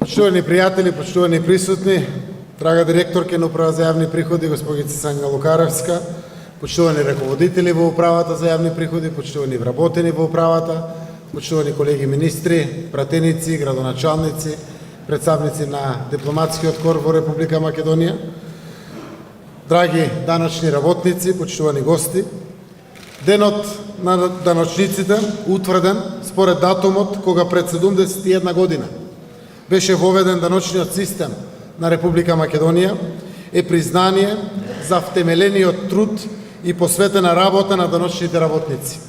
Почитувани пријатели, почитувани присутни, драга директорке на Управа за јавни приходи, госпогица Сања Лукаревска, почитувани раководители во Управата за јавни приходи, почитувани вработени во Управата, почитувани колеги министри, пратеници, градоначалници, представници на дипломатскиот кор во Република Македонија, драги даночни работници, почитувани гости, денот на даночниците утврден според датумот кога пред 71 година беше воведен даночниот систем на Република Македонија, е признание за втемелениот труд и посветена работа на даночните работници.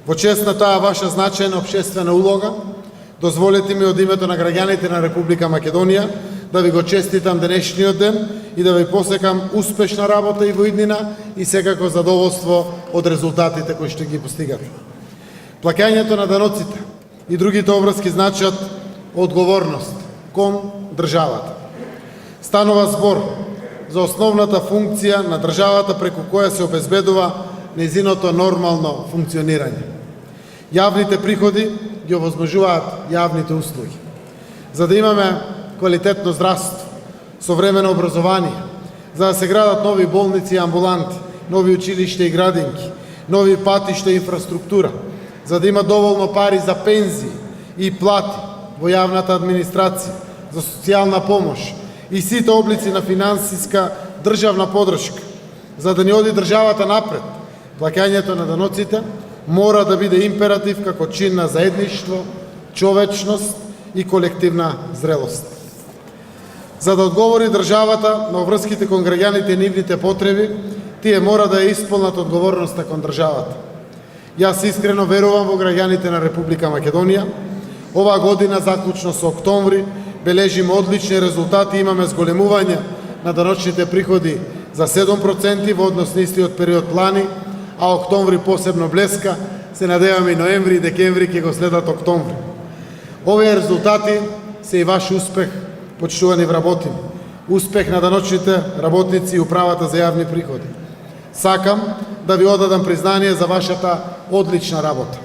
Во чест на таа ваша значајна општествена улога, дозволете ми од името на граѓаните на Република Македонија да ви го честитам денешниот ден и да ви посекам успешна работа и во иднина и секако задоволство од резултатите кои што ги постигате. Плаќањето на даноците и другите обврски значат одговорност кон државата. Станува збор за основната функција на државата преку која се обезбедува нејзиното нормално функционирање. Јавните приходи ги овозможуваат јавните услуги. За да имаме квалитетно здравство, современо образование, за да се градат нови болници и амбуланти, нови училишта и градинки, нови патишта и инфраструктура, за да има доволно пари за пензии и плати во јавната администрација, за социјална помош и сите облици на финансиска државна подршка, за да ни оди државата напред, плаќањето на даноците мора да биде императив како чин на заедништво, човечност и колективна зрелост. За да одговори државата на обврските кон граѓаните и нивните потреби, тие мора да ја исполнат одговорноста кон државата. Јас искрено верувам во граѓаните на Република Македонија. Оваа година, заклучно со октомври, бележиме одлични резултати, имаме зголемување на даночните приходи за 7% во однос на истиот период лани, а октомври посебно блеска, се надеваме и ноември и декември ќе го следат октомври. Овие резултати се и ваш успех, почитувани вработени, успех на даночните работници и Управата за јавни приходи. Сакам да ви одадам признание за вашата одлична работа.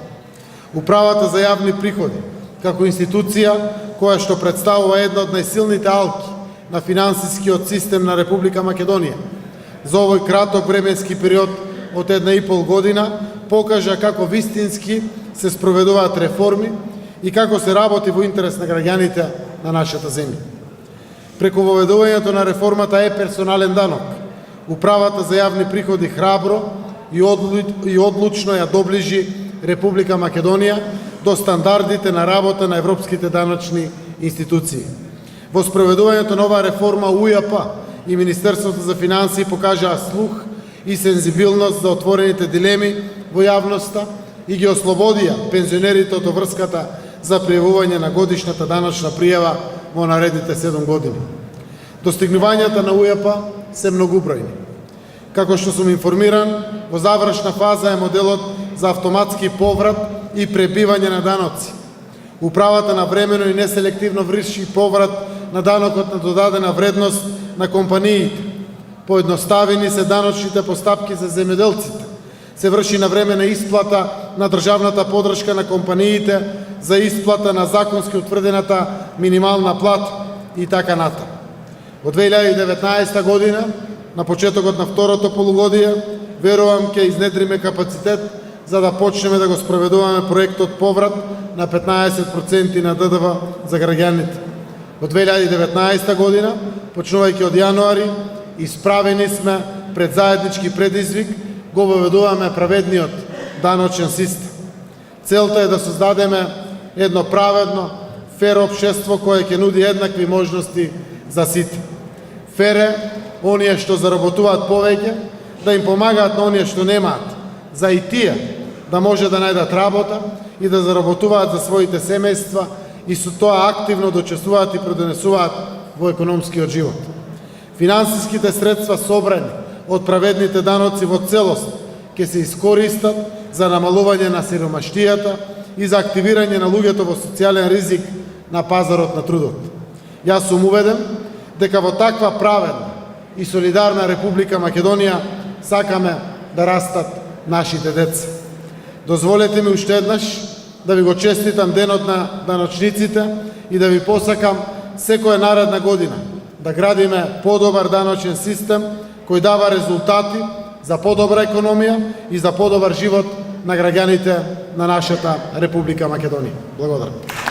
Управата за јавни приходи, како институција која што представува една од најсилните алки на финансискиот систем на Република Македонија, за овој краток временски период од 1,5 година покажа како вистински се спроведуваат реформи и како се работи во интерес на граѓаните на нашата земја. Преку воведувањето на реформата е персонален данок, Управата за јавни приходи храбро и одлучно ја доближи Република Македонија до стандардите на работа на европските даночни институции. Во спроведувањето на оваа реформа УЈП и Министерството за финансии покажаа слух и сензибилност за отворените дилеми во јавноста и ги ослободија пензионерите од врската за пријавување на годишната даночна пријава во наредните 7 години. Достигнувањата на УЈП се многубројни. Како што сум информиран, во завршна фаза е моделот за автоматски поврат и пребивање на даноци. Управата на времено и неселективно врши поврат на данокот на додадена вредност на компаниите. Поедноставени се даночните постапки за земјоделците. Се врши навремена исплата на државната подршка на компаниите за исплата на законски утврдената минимална плата и така натаму. Во 2019 година, на почетокот на второто полугодие, верувам ќе изнедриме капацитет за да почнеме да го спроведуваме проектот поврат на 15% на ДДВ за граѓаните. Во 2019 година, почнувајќи од јануари, исправени сме пред заеднички предизвик, го воведуваме праведниот даночен систем. Целта е да создадеме едно праведно, фер општество кое ќе нуди еднакви можности за сите. Фер е оние што заработуваат повеќе, да им помагаат на оние што немаат, за и тие да може да најдат работа и да заработуваат за своите семејства и со тоа активно да учествуваат и придонесуваат во економскиот живот. Финансиските средства собрани од праведните даноци во целост ќе се искористат за намалување на сиромаштијата и за активирање на луѓето во социјален ризик на пазарот на трудот. Јас сум уведен дека во таква праведна и солидарна Република Македонија сакаме да растат нашите деца. Дозволете ми уште еднаш да ви го честитам денот на даночниците и да ви посакам секоја наредна година да градиме подобар даночен систем кој дава резултати за подобра економија и за подобар живот на граѓаните на нашата Република Македонија. Благодарам.